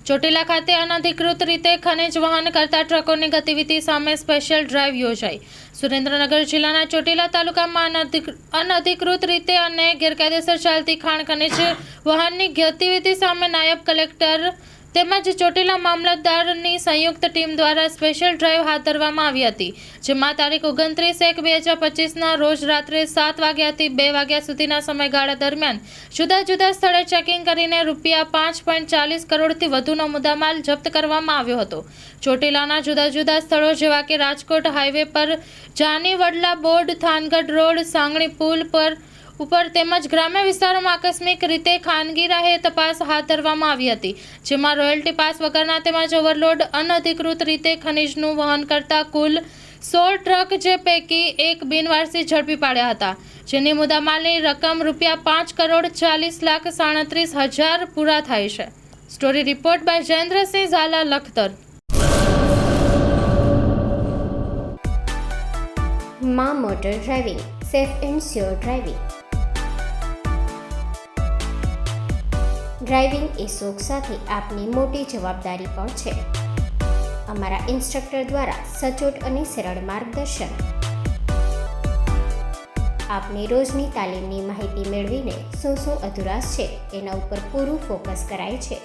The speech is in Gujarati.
ચોટીલા ખાતે અનધિકૃત રીતે ખનિજ વહન કરતા ટ્રકોની ગતિવિધિ સામે સ્પેશિયલ ડ્રાઈવ યોજાઈ। સુરેન્દ્રનગર જિલ્લાના ચોટીલા તાલુકામાં અનધિકૃત રીતે અને ગેરકાયદેસર ચાલતી ખાણ ખનિજ વહનની ગતિવિધિ સામે નાયબ કલેક્ટર તેમજ ચોટીલા મામલતદારની સંયુક્ત ટીમ દ્વારા સ્પેશિયલ ડ્રાઈવ હાથ ધરવામાં આવી હતી, જેમાં તારીખ 29/1/2025ના રોજ રાત્રે 7 વાગ્યાથી 2 વાગ્યા સુધીના સમયગાળા દરમિયાન જુદા જુદા સ્થળે ચેકિંગ કરીને ₹5.40 કરોડથી વધુનો મુદ્દામાલ જપ્ત કરવામાં આવ્યો હતો। ચોટીલાના જુદા જુદા સ્થળો જેવા કે રાજકોટ હાઈવે પર જાની વડલા બોર્ડ, થાનગઢ રોડ, સાંગણી પુલ ઉપર તેમજ ગ્રામ્ય વિસ્તારોમાં આકસ્મિક રીતે ખાનગી રાહે તપાસ હાથ ધરવામાં આવી હતી, જેમાં રોયલ્ટી પાસ વગરના તેમજ ઓવરલોડ અનધિકૃત રીતે ખનિજનું વહન કરતા કુલ 16 ટ્રક જે પૈકી એક બિનવારસી ઝડપી પાડ્યા હતા, જેની મુદ્દામાલની રકમ ₹5,40,37,37,000 પૂરા થાય છે। Story report by Jayendrasinh Zala, Lakhtar. માં motor driving, safe and sure driving. Driving એ શોખ સાથે આપની મોટી જવાબદારી પણ છે। અમારા ઇન્સ્ટ્રક્ટર દ્વારા સચોટ અને સરળ માર્ગદર્શન આપની રોજની તાલીમની માહિતી મેળવીને શું અધુરાશ છે એના ઉપર પૂરું ફોકસ કરાય છે।